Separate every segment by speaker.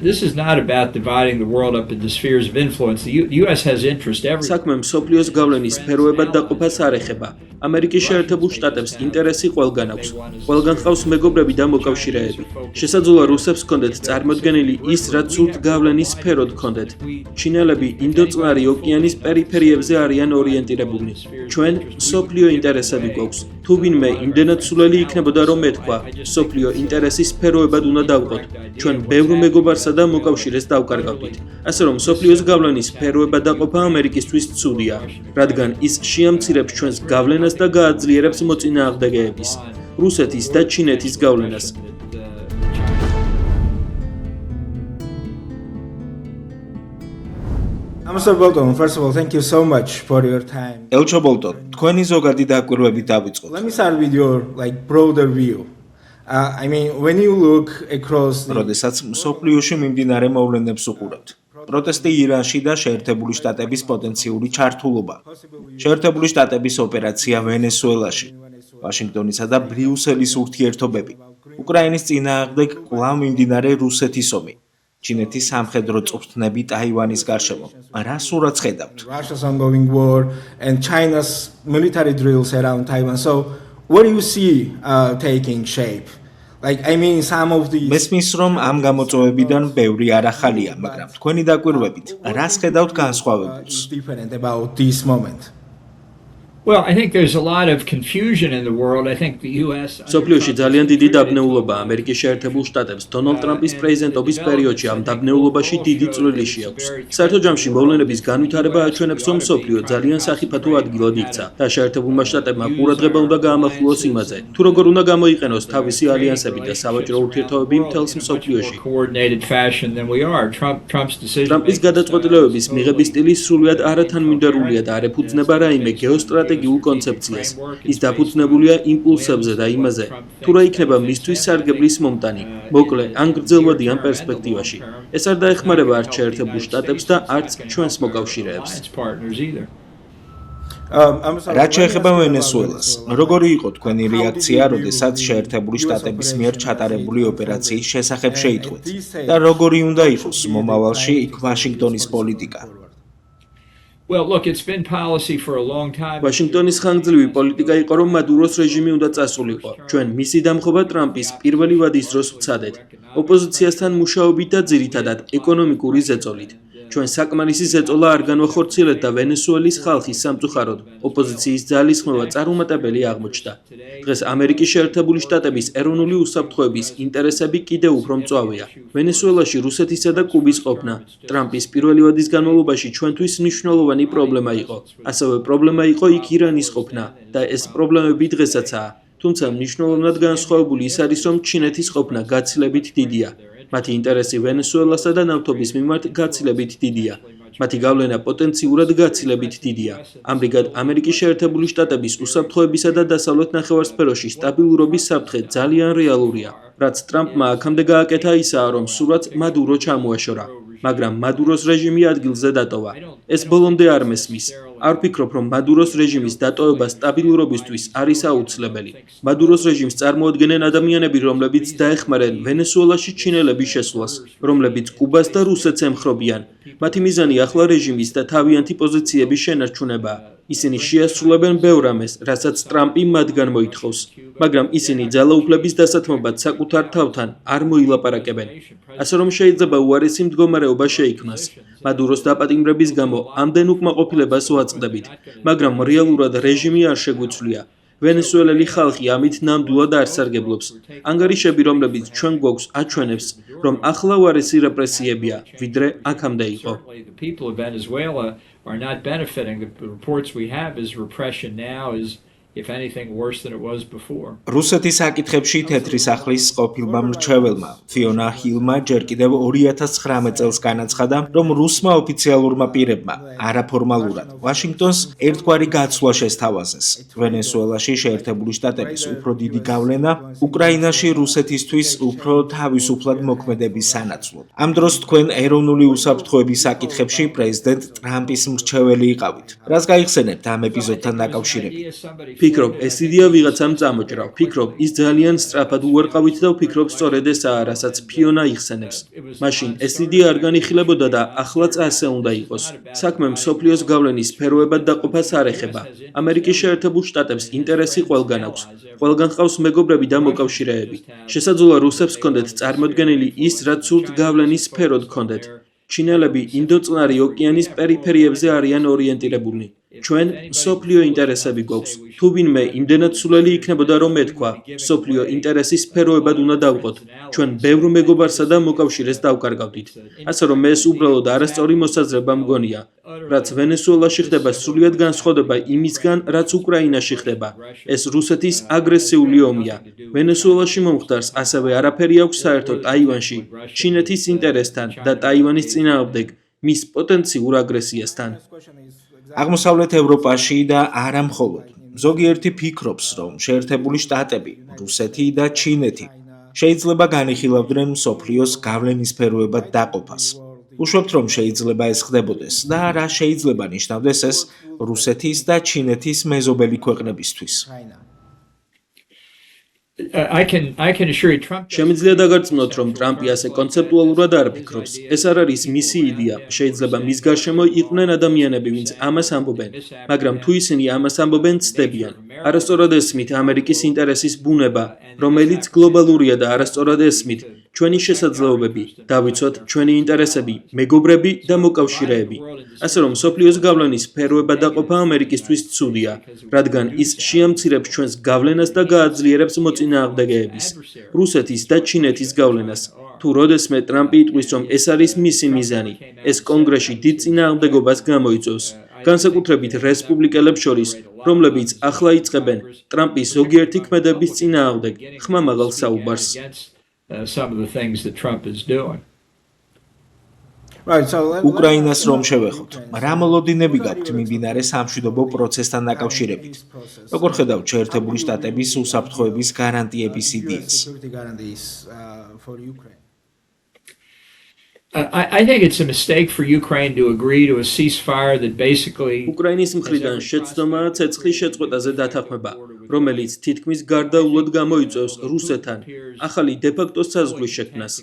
Speaker 1: This is not about dividing the world up into spheres of influence. The US has interest everywhere.
Speaker 2: საქმე მსოფლიოს გავლენის სფეროებად დაყოფას არ ეხება. ამერიკის შეერთებულ შტატებს ინტერესი ყველგან აქვს. ყველგან ყავს მეგობრები და მოკავშირეები. შესაძლოა რუსებს ჰქონდეთ წარმოდგენილი ის, რაც სურთ გავლენის სფეროდ ჰქონდეთ. ჩინელები ინდოწყნარი ოკეანის პერიფერიებზე არიან ორიენტირებულნი. ჩვენ მსოფლიო ინტერესები გვაქვს. თუ ვინმე იმდენად სულელი იქნებოდა, რომ ეთქვა, მსოფლიო ინტერესის სფეროებად უნდა დავყოთ. ჩვენ ბევრ მეგობარსა და მოკავშირეს დავკარგავდით. ასე რომ მსოფლიოს გავლენის სფეროებად დაყოფა ამერიკისთვის ცუდია, რადგან ის შეამცირებს ჩვენს გავლენას და გააძლიერებს მოწინააღმდეგეების, რუსეთის და ჩინეთის გავლენას.
Speaker 3: Mr. Bolton, first of all, thank you so much for your time.
Speaker 4: ელჩო ბოლტონ, თქვენი ზოგადი დაკვირვებით დავიწყოთ.
Speaker 3: Let me start with your broader view. When you look across
Speaker 4: როდესაც მსოფლიოში მიმდინარე მოვლენებს უყურებთ. პროტესტი ირანში და შეერთებული შტატების პოტენციური ჩართულობა. შეერთებული შტატების ოპერაცია ვენესუელაში. ვაშინგტონისა და ბრიუსელის ურთიერთობები. უკრაინის წინააღმდეგ კვლავ მიმდინარე რუსეთის ომი. ჩინეთის სამხედრო წვრთნები ტაივანის გარშემო. რა სურათს ხედავთ?
Speaker 3: Russia's ongoing war and China's military drills around Taiwan. So, what do you see taking shape? Some of these
Speaker 4: მესმის რომ ამ გამოწვევებიდან ბევრი არ ახალია, მაგრამ თქვენი დაკვირვებით რას ხედავთ განსხვავებულს?
Speaker 3: different about this moment.
Speaker 1: Well, I think there's a lot of confusion in the world. I think the US
Speaker 2: სოფლიოში ძალიან დიდი დაბნეულობა ამერიკის შეერთებულ შტატებს დონალდ ტრამპის პრეზიდენტობის პერიოდში ამ დაბნეულობაში დიდი წვლილი აქვს. საერთო ჯამში მოვლენების განვითარება აჩვენებს, რომ სოფლიო ძალიან სახიფათო ადგილად იქცა და შეერთებულმა შტატებმა ყურადღება უნდა გაამახვილოს იმაზე, თუ როგორ უნდა გამოიყენოს თავისი ალიანსები და სავაჭრო ურთიერთობები მთელს მსოფლიოში. ტრამპის გადაწყვეტილებების მიღების სტილი სრულიად არათანმიმდევრულია და არ ეფუძნება რაიმე გეოსტრატეგიულ კონცეფციას. ის დაფუძნებულია იმპულსებზე და იმაზე, თუ რა იქნება მისთვის სარგებლის მომტანი, მოკლე ან გრძელვადიან პერსპექტივაში. ეს არ დაეხმარება არც შეერთებულ შტატებს და არც ჩვენს მოკავშირეებს.
Speaker 4: რაც შეეხება ვენესუელას, როგორი იყო თქვენი რეაქცია, როდესაც შეერთებული შტატების მიერ ჩატარებული ოპერაციის შესახებ შეიტყვეთ და როგორი უნდა იყოს მომავალში იქ ვაშინგტონის პოლიტიკა?
Speaker 1: Well, look, it's been policy for a long time.
Speaker 2: ვაშინგტონის ხანგრძლივი პოლიტიკა იყო, რომ მადუროს რეჟიმი უნდა წასულიყო. ჩვენ მისი დამხობა ტრამპის პირველი ვადის დროს ვცადეთ. ოპოზიციასთან მუშაობით და ძირითადად ეკონომიკური ზეწოლით. ჩვენ საკმარისი ზეწოლა არ განვახორციელებთ და ვენესუელის ხალხის სამწუხაროდ ოპოზიციის ძალისხმევა წარუმატებელი აღმოჩნდა. დღეს ამერიკის შეერთებული შტატების ეროვნული უსაფრთხოების ინტერესები კიდევ უფრო მწვავეა. ვენესუელაში რუსეთისა და კუბის ყოფნა ტრამპის პირველი ვადის განმავლობაში ჩვენთვის მნიშვნელოვანი პრობლემა იყო. ასევე პრობლემა იყო იქ ირანის ყოფნა და ეს პრობლემები დღესაც-აა. თუმცა მნიშვნელოვნად განსხვავებული ის არის, რომ ჩინეთის ყოფნა გაცილებით დიდია. მათი ინტერესი ვენესუელასა და ნავთობის მიმართ გაცილებით დიდია. მათი გავლენა პოტენციურად გაცილებით დიდია. ამრიგად, ამერიკის შეერთებული შტატების უსაფრთხოებისა და დასავლეთ ნახევარსფეროში სტაბილურობის საფრთხე ძალიან რეალურია. რაც ტრამპმა აქამდე გააკეთა ისაა, რომ სურათს მადურო ჩამოაშორა. მაგრამ მადუროს რეჟიმი ადგილზე დატოვა. ეს ბოლომდე არ მესმის. არ ვფიქრობ, რომ მადუროს რეჟიმის დატოვება სტაბილურობისთვის არის აუცილებელი. მადუროს რეჟიმს წარმოადგენენ ადამიანები, რომლებიც დაეხმარენ ვენესუელაში ჩინელების შესვლას, რომლებიც კუბას და რუსეთს ემხრობიან. მათი მიზანი ახლა რეჟიმის და თავიანთი პოზიციების შენარჩუნებაა. ისინი შეასრულებენ ბევრ ამას, რასაც ტრამპი მათგან მოითხოვს, მაგრამ ისინი ძალაუფლების დასათმობად საკუთარ თავთან არ მოილაპარაკებენ. ასე რომ შეიძლება უარესი მდგომარეობა შეიქმნას. მადუროს დაპატიმრების გამო ამდენ უკმაყოფილებას ვაწყდებით, მაგრამ რეალურად რეჟიმი არ შეგვიცვლია. ვენესუელელი ხალხი ამით ნამდვილად არ სარგებლობს. ანგარიშები, რომლებიც ჩვენ გვაქვს, აჩვენებს, რომ ახლა უარესი რეპრესიებია, ვიდრე აქამდე იყო.
Speaker 1: Are not benefiting. The reports we have is repression now is, if anything, worse than it was before.
Speaker 4: რუსეთის საკითხებში თეთრი სახლის ყოფილმა მრჩეველმა ფიონა ჰილმა ჯერ კიდევ 2019 წელს განაცხადა, რომ რუსმა ოფიციალურმა პირებმა არაფორმალურად ვაშინგტონს ერთგვარი გაცვლა შესთავაზეს. ვენესუელაში შეერთებული შტატების უფრო დიდი გავლენა, უკრაინაში რუსეთისთვის უფრო თავისუფლად მოქმედების სანაცვლოდ. ამ დროს თქვენ ეროვნული უსაფრთხოების საკითხებში პრეზიდენტ ტრამპის მრჩეველი იყავით. რას გაიხსენებთ ამ ეპიზოდთან დაკავშირებით?
Speaker 2: ვფიქრობ, ეს იდეა ვიღაცამ წამოჭრა. ვფიქრობ, ის ძალიან სწრაფად უარყავით და ვფიქრობ, სწორედ ესაა, რასაც ფიონა იხსენებს. მაშინ ეს იდეა არ განიხილებოდა და ახლაც ასე უნდა იყოს. საქმე მსოფლიოს გავლენის სფეროებად დაყოფას არ ეხება. ამერიკის შეერთებულ შტატებს ინტერესი ყველგან აქვს. ყველგან ყავს მეგობრები და მოკავშირეები. შესაძლოა რუსებს ჰქონდეთ წარმოდგენილი ის, რაც სურთ გავლენის სფეროდ ჰქონდეთ. ჩინელები ინდოწყნარი ოკეანის პერიფერიებზე არიან ორიენტირებულნი. ჩვენ მსოფლიო ინტერესები გვაქვს. თუ ვინმე იმდენად სულელი იქნებოდა, რომ ეთქვა, მსოფლიო ინტერესის სფეროებად უნდა დავყოთ. ჩვენ ბევრ მეგობარსა და მოკავშირეს დავკარგავდით. ასე რომ ეს უბრალოდ არასწორი მოსაზრება მგონია. რაც ვენესუელაში ხდება, სრულიად განსხვავდება იმისგან, რაც უკრაინაში ხდება. ეს რუსეთის აგრესიული ომია. ვენესუელაში მომხდარს ასევე არაფერი აქვს საერთო ტაივანში, ჩინეთის ინტერესთან და ტაივანის წინააღმდეგ მის პოტენციურ აგრესიასთან.
Speaker 4: აღმოსავლეთ ევროპაში და არა მხოლოდ. ზოგიერთი ფიქრობს, რომ შეერთებული შტატები, რუსეთი და ჩინეთი შეიძლება განიხილავდნენ მსოფლიოს გავლენის სფეროებად დაყოფას. უშვებთ, რომ შეიძლება ეს ხდებოდეს და რა შეიძლება ნიშნავდეს ეს რუსეთის და ჩინეთის მეზობელი ქვეყნებისთვის.
Speaker 2: შემიძლია დაგარწმუნოთ, რომ ტრამპი ასე კონცეპტუალურად არ ფიქრობს. ეს არ არის მისი იდეა. შეიძლება მის გარშემო იყვნენ ადამიანები, ვინც ამას ამბობენ, მაგრამ თუ ისინი ამას ამბობენ, ცდებიან. არასწორად ესმით ამერიკის ინტერესის ბუნება, რომელიც გლობალურია და არასწორად ესმით ჩვენი შესაძლებლობები, დავიცვათ ჩვენი ინტერესები, მეგობრები და მოკავშირეები. ასე რომ მსოფლიოს გავლენის სფეროებად დაყოფა ამერიკისთვის ცუდია, რადგან ის შეამცირებს ჩვენს გავლენას და გააძლიერებს მოწინააღმდეგეების, რუსეთის და ჩინეთის გავლენას. თუ როდესმე ტრამპი იტყვის, რომ ეს არის მისი მიზანი, ეს კონგრესში დიდ წინააღმდეგობას გამოიწვევს. განსაკუთრებით რესპუბლიკელებს შორის, რომლებიც ახლა იწყებენ ტრამპის ზოგიერთი ქმედების წინააღმდეგ ხმამაღალ საუბარს.
Speaker 4: უკრაინას რომ შევეხოთ, რა მოლოდინები გაქვთ მიმდინარე სამშვიდობო პროცესთან დაკავშირებით? როგორ ხედავთ შეერთებული შტატების უსაფრთხოების გარანტიების იდეას?
Speaker 1: I think it's a mistake for Ukraine to agree to a ceasefire that basically
Speaker 2: უკრაინის მხრიდან შეცდომაა ცეცხლის შეწყვეტაზე დათანხმება, რომელიც თითქმის გარდაულად გამოიწვევს რუსეთთან ახალი დე-ფაქტო საზღვრის შექმნას.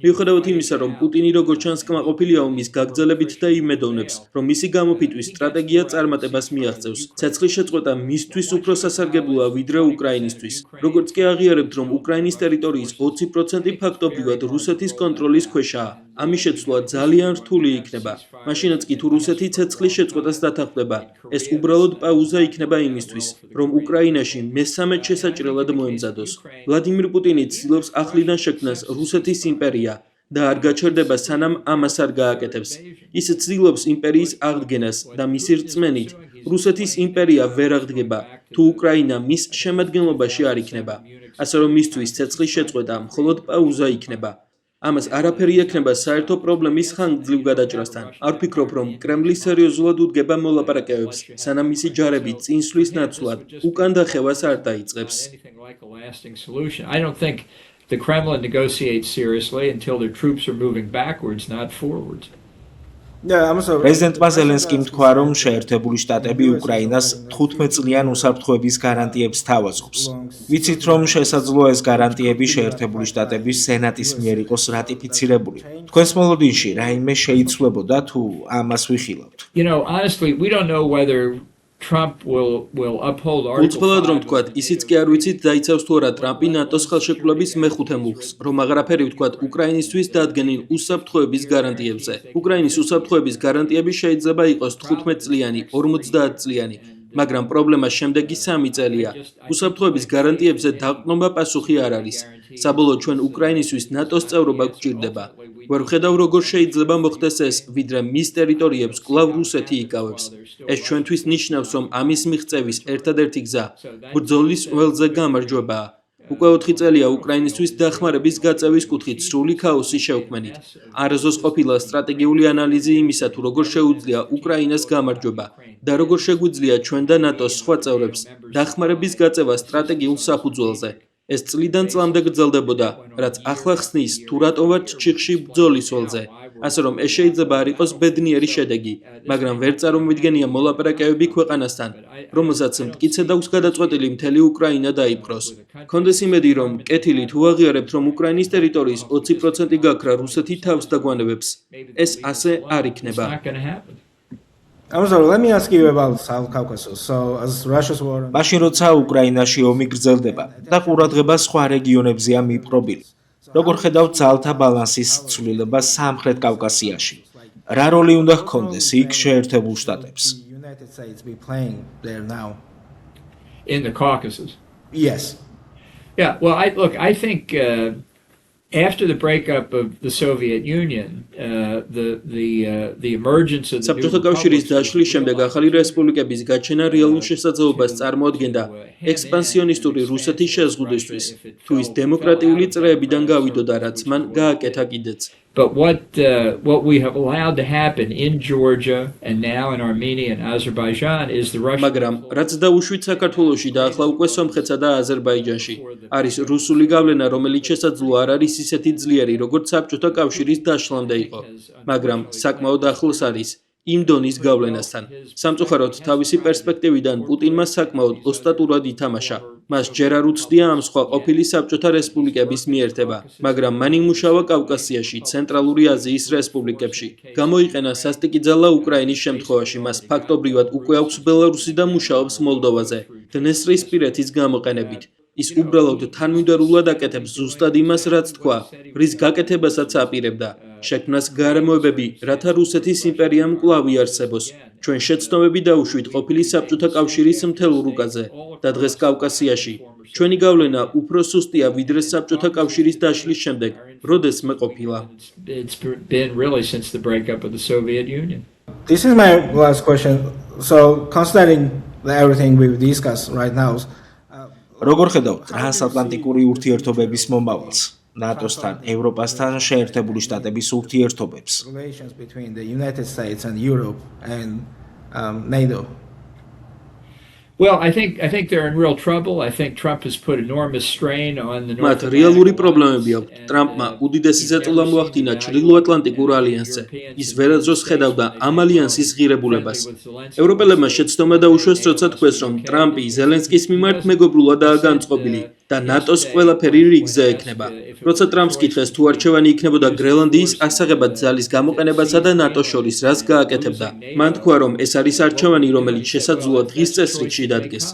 Speaker 2: მიუხედავად იმისა, რომ პუტინი როგორც ჩანს კმაყოფილია ომის გაგრძელებით და იმედოვნებს, რომ მისი გამოფიტვის სტრატეგია წარმატებას მიაღწევს, ცეცხლის შეწყვეტა მისთვის უფრო სასარგებლოა ვიდრე უკრაინისთვის. როგორც კი აღიარებთ, რომ უკრაინის ტერიტორიის 20% ფაქტობრივად რუსეთის კონტროლის ქვეშაა. ამის შეცვლა ძალიან რთული იქნება. მაშინაც კი თუ რუსეთი ცეცხლის შეწყვეტას დათანხმდება, ეს უბრალოდ პაუზა იქნება იმისთვის, რომ უკრაინაში მესამედ შესაჭრელად მოემზადოს. ვლადიმირ პუტინი ცდილობს ახლიდან შექმნას რუსეთის იმპერია და არ გაჩერდება სანამ ამას არ გააკეთებს. ის ცდილობს იმპერიის აღდგენას და მისი რწმენით რუსეთის იმპერია ვერ აღდგება, თუ უკრაინა მის შემადგენლობაში არ იქნება. ასე რომ მისთვის ცეცხლის შეწყვეტა მხოლოდ პაუზა იქნება. ამას არაფერი ექნება საერთო პრობლემის ხანგრძლივ გადაჭრასთან. არ ვფიქრობ, რომ კრემლი სერიოზულად უდგება მოლაპარაკებებს, სანამ მისი ჯარები წინსვლის ნაცვლად უკან დახევას არ დაიწყებს.
Speaker 1: I don't think the Kremlin negotiates seriously until their troops are moving backwards, not forwards.
Speaker 4: პრეზიდენტმა ზელენსკიმ თქვა, რომ შეერთებული შტატები უკრაინას 15 წლიან უსაფრთხოების გარანტიებს თავაზობს. ვიცით, რომ შესაძლოა ეს გარანტიები შეერთებული შტატების სენატის მიერ იყოს რატიფიცირებული. თქვენს მოლოდინში რაიმე შეიცვლებოდა თუ ამას ვიხილავთ?
Speaker 1: Honestly, we don't know whether Trump will uphold Article 5.
Speaker 2: უცბად რომ ვთქვათ, ისიც კი არ ვიცით დაიცავს თუ არა ტრამპი ნატოს ხელშეკრულების მეხუთე მუხლს, რომ აღარაფერი ვთქვათ უკრაინისთვის დადგენილ უსაფრთხოების გარანტიებზე. უკრაინის უსაფრთხოების გარანტიები შეიძლება იყოს 15 წლიანი, 50 წლიანი, მაგრამ პრობლემა შემდეგი 3 წელია. უსაფრთხოების გარანტიებზე დაყრდნობა პასუხი არ არის. საბოლოოდ ჩვენ უკრაინისთვის ნატოს წევრობა გვჭირდება. ვერ ვხედავ როგორ შეიძლება მოხდეს ეს, ვიდრე მის ტერიტორიებს კვლავ რუსეთი იკავებს. ეს ჩვენთვის ნიშნავს, რომ ამის მიღწევის ერთადერთი გზა ბრძოლის ველზე გამარჯვებაა. უკვე 4 წელია უკრაინისთვის დახმარების გაწევის კუთხით სრული ქაოსი შევქმნით. არასდროს ყოფილა სტრატეგიული ანალიზი იმისა, თუ როგორ შეუძლია უკრაინას გამარჯვება და როგორ შეგვიძლია ჩვენ და ნატოს სხვა წევრებს დახმარების გაწევა სტრატეგიულ საფუძველზე. ეს წლიდან წლამდე გრძელდებოდა, რაც ახლა ხსნის თუ რატო ვართ ჩიხში ბრძოლის ველზე. ასე რომ ეს შეიძლება არ იყოს ბედნიერი შედეგი, მაგრამ ვერ წარმოვიდგენია მოლაპარაკებები ქვეყანასთან, რომელსაც მტკიცე და უსგადაწყვეტილი მთელი უკრაინა დაიპყროს. Კონდეს იმედი, რომ კეთილი თუ აღიარებთ, რომ უკრაინის ტერიტორიის 20% გაქრა რუსეთი თავს დაგვანებებს. ეს ასე არ იქნება.
Speaker 3: I'm sorry, let me ask you about South Caucasus. So, as Russia's war...
Speaker 4: მაშინ როცა უკრაინაში ომი გრძელდება და ყურადღება სხვა რეგიონებზეა მიპყრობილი. როგორ ხედავთ ძალთა ბალანსის ცვლილებას სამხრეთ კავკასიაში? რა როლი უნდა ჰქონდეს იქ შეერთებულ შტატებს?
Speaker 3: United States be playing there now?
Speaker 1: In the Caucasus.
Speaker 3: Yes.
Speaker 1: Yeah, well, I think after the breakup of the Soviet Union, the emergence of the
Speaker 2: საბჭოთა კავშირის დაშლის შემდეგ ახალი რესპუბლიკების გაჩენა რეალურ შესაძლებლობას წარმოადგენდა ექსპანსიონისტური რუსეთის შეზღუდვისთვის, თუ ის დემოკრატიული წრეებიდან გავიდოდა, რაც მან გააკეთა კიდეც.
Speaker 1: But what we have allowed to happen in Georgia and now in Armenia and Azerbaijan is the Russian.
Speaker 2: მაგრამ რაც დაუშვით საქართველოში და ახლა უკვე სომხეთსა და აზერბაიჯანში არის რუსული გავლენა, რომელიც შესაძლოა არ არის ისეთი ძლიერი, როგორც საბჭოთა კავშირის დაშლამდე იყო, მაგრამ საკმაოდ ახლოს არის იმ დონის გავლენასთან. სამწუხაროდ, თავისი პერსპექტივიდან პუტინმა საკმაოდ ოსტატურად ითამაშა. მას ჯერ არ უცდია ამ სხვა ყოფილი საბჭოთა რესპუბლიკების მიერთება, მაგრამ მან იმუშავა კავკასიაში, ცენტრალური აზიის რესპუბლიკებში. გამოიყენა სასტიკი ძალა უკრაინის შემთხვევაში, მას ფაქტობრივად უკვე აქვს ბელარუსი და მუშაობს მოლდოვაზე. დნესტრისპირეთის გამოყენებით. ის უბრალოდ თანმიმდევრულად აკეთებს ზუსტად იმას, რაც თქვა, რის გაკეთებასაც აპირებდა. შექმნას გარემოებები, რათა რუსეთის იმპერიამ კვლავ იარსებოს. ჩვენ შეცდომები დაუშვით ყოფილი საბჭოთა კავშირის მთელ რუკაზე და დღეს კავკასიაში. ჩვენი გავლენა უფრო სუსტია, ვიდრე საბჭოთა კავშირის დაშლის შემდეგ, როდესმე ყოფილა.
Speaker 1: It's been really since the breakup of the Soviet Union.
Speaker 3: This is my last question. So, considering everything we've discussed right now,
Speaker 4: როგორ ხედავთ ტრანსატლანტიკური ურთიერთობების მომავალს? ნატოსთან, ევროპასთან, შეერთებული შტატების ურთიერთობებს.
Speaker 3: relations between the United States and Europe and NATO.
Speaker 1: Well, I think they're in real trouble. I think Trump has put enormous strain on the
Speaker 2: მათ რეალური პრობლემები აქვს. ტრამპმა უდიდესი ზეწოლა მოახდინა ჩრდილოატლანტიკურ ალიანსზე. ის ვერაძროს ხედავდა ამ ალიანსის ღირებულებას. ევროპელებმა შეცდომა დაუშვეს, როცა თქვეს, რომ ტრამპი ზელენსკის მიმართ მეგობრულადაა განწყობილი და ნატოს ყველაფერი რიგზე ექნება. როცა ტრამპს კითხეს, თუ არჩევანი იქნებოდა გრენლანდიის ასაღებად ძალის გამოყენებასა და ნატოს შორის რას გააკეთებდა, მან თქვა, რომ ეს არის არჩევანი, რომელიც შესაძლოა დღის წესრიგში დადგეს.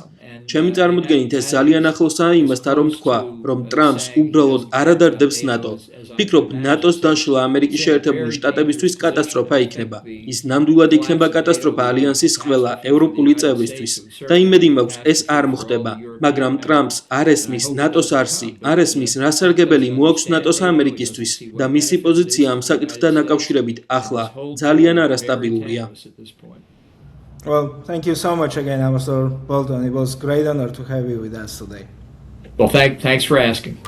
Speaker 2: ჩემი წარმოდგენით ეს ძალიან ახლოსაა იმასთან, რომ თქვა, რომ ტრამპს უბრალოდ არ ადარდებს ნატო. ფიქრობ, ნატოს დაშლა ამერიკის შეერთებული შტატებისთვის კატასტროფა იქნება. ის ნამდვილად იქნება კატასტროფა ალიანსის ყველა ევროპული წევრისთვის და იმედი მაქვს ეს არ მოხდება, მაგრამ ტრამპს არ ესმის ნატოს არსი, არ ესმის რა სარგებელი მოაქვს ნატოს ამერიკისთვის და მისი პოზიცია ამ საკითხთან დაკავშირებით ახლა ძალიან არასტაბილურია.
Speaker 3: Well, thank you so much again, Ambassador Bolton. It was a great honor to have you with us today.
Speaker 1: Well, thanks for asking.